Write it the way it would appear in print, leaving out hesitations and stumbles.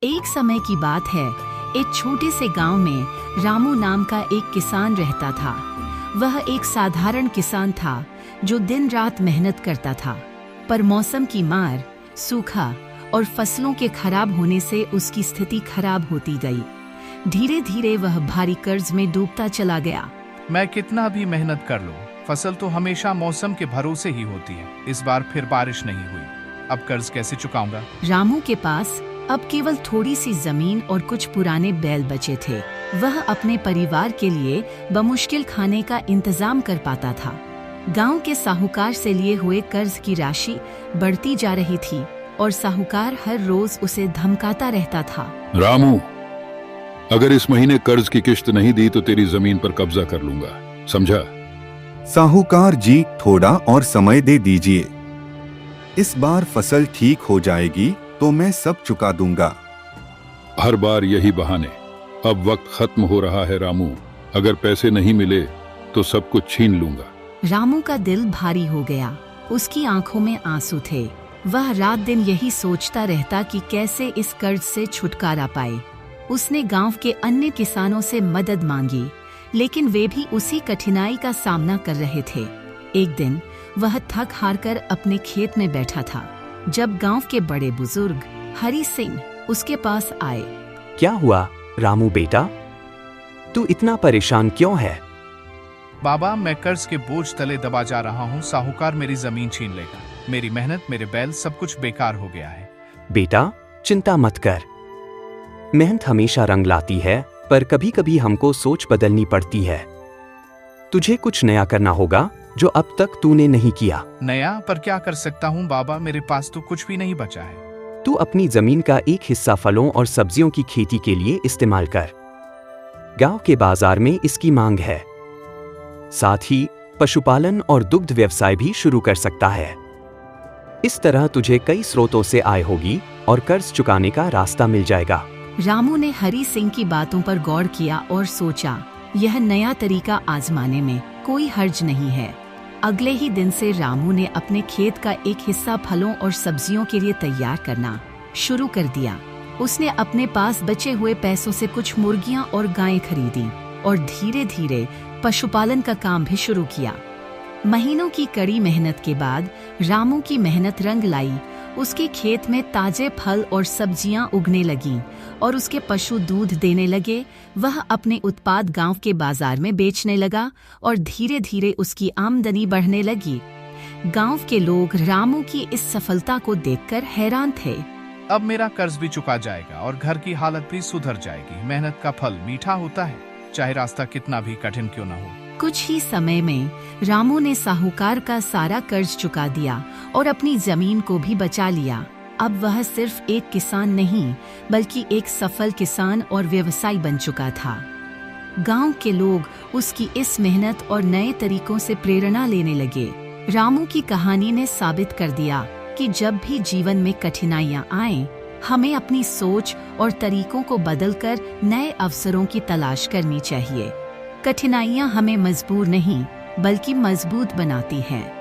एक समय की बात है, एक छोटे से गांव में रामू नाम का एक किसान रहता था। वह एक साधारण किसान था जो दिन रात मेहनत करता था, पर मौसम की मार, सूखा और फसलों के खराब होने से उसकी स्थिति खराब होती गई। धीरे धीरे वह भारी कर्ज में डूबता चला गया। मैं कितना भी मेहनत कर लूं, फसल तो हमेशा मौसम के भरोसे ही होती है। इस बार फिर बारिश नहीं हुई, अब कर्ज कैसे चुकाऊंगा? रामू के पास अब केवल थोड़ी सी जमीन और कुछ पुराने बैल बचे थे। वह अपने परिवार के लिए बमुश्किल खाने का इंतजाम कर पाता था। गांव के साहूकार से लिए हुए कर्ज की राशि बढ़ती जा रही थी और साहूकार हर रोज उसे धमकाता रहता था। रामू, अगर इस महीने कर्ज की किश्त नहीं दी तो तेरी जमीन पर कब्जा कर लूंगा, समझा? साहूकार जी, थोड़ा और समय दे दीजिए। इस बार फसल ठीक हो जाएगी तो मैं सब चुका दूंगा। हर बार यही बहाने। अब वक्त खत्म हो रहा है रामू, अगर पैसे नहीं मिले तो सब कुछ छीन लूंगा। रामू का दिल भारी हो गया, उसकी आंखों में आंसू थे। वह रात दिन यही सोचता रहता कि कैसे इस कर्ज से छुटकारा पाए। उसने गांव के अन्य किसानों से मदद मांगी, लेकिन वे भी उसी कठिनाई का सामना कर रहे थे। एक दिन वह थक हार कर अपने खेत में बैठा था, जब गांव के बड़े बुजुर्ग हरि सिंह उसके पास आए। क्या हुआ रामू बेटा, तू इतना परेशान क्यों है? बाबा, मैं कर्ज के बोझ तले दबा जा रहा हूँ। साहूकार मेरी जमीन छीन लेगा। मेरी मेहनत, मेरे बैल, सब कुछ बेकार हो गया है। बेटा चिंता मत कर, मेहनत हमेशा रंग लाती है, पर कभी कभी हमको सोच बदलनी पड़ती है। तुझे कुछ नया करना होगा जो अब तक तूने नहीं किया। नया? पर क्या कर सकता हूँ बाबा, मेरे पास तो कुछ भी नहीं बचा है। तू अपनी जमीन का एक हिस्सा फलों और सब्जियों की खेती के लिए इस्तेमाल कर। गांव के बाजार में इसकी मांग है। साथ ही पशुपालन और दुग्ध व्यवसाय भी शुरू कर सकता है। इस तरह तुझे कई स्रोतों से आय होगी और कर्ज चुकाने का रास्ता मिल जाएगा। रामू ने हरि सिंह की बातों पर गौर किया और सोचा, यह नया तरीका आजमाने में कोई हर्ज नहीं है। अगले ही दिन से रामू ने अपने खेत का एक हिस्सा फलों और सब्जियों के लिए तैयार करना शुरू कर दिया। उसने अपने पास बचे हुए पैसों से कुछ मुर्गियां और गायें खरीदी और धीरे धीरे पशुपालन का काम भी शुरू किया। महीनों की कड़ी मेहनत के बाद रामू की मेहनत रंग लाई। उसके खेत में ताजे फल और सब्जियां उगने लगीं और उसके पशु दूध देने लगे। वह अपने उत्पाद गांव के बाजार में बेचने लगा और धीरे धीरे उसकी आमदनी बढ़ने लगी। गांव के लोग रामू की इस सफलता को देखकर हैरान थे। अब मेरा कर्ज भी चुका जाएगा और घर की हालत भी सुधर जाएगी। मेहनत का फल मीठा होता है, चाहे रास्ता कितना भी कठिन क्यों न हो। कुछ ही समय में रामू ने साहूकार का सारा कर्ज चुका दिया और अपनी जमीन को भी बचा लिया। अब वह सिर्फ एक किसान नहीं, बल्कि एक सफल किसान और व्यवसायी बन चुका था। गांव के लोग उसकी इस मेहनत और नए तरीकों से प्रेरणा लेने लगे। रामू की कहानी ने साबित कर दिया कि जब भी जीवन में कठिनाइयां आएं, हमें अपनी सोच और तरीकों को बदलकर नए अवसरों की तलाश करनी चाहिए। कठिनाइयां हमें मजबूर नहीं, बल्कि मजबूत बनाती हैं।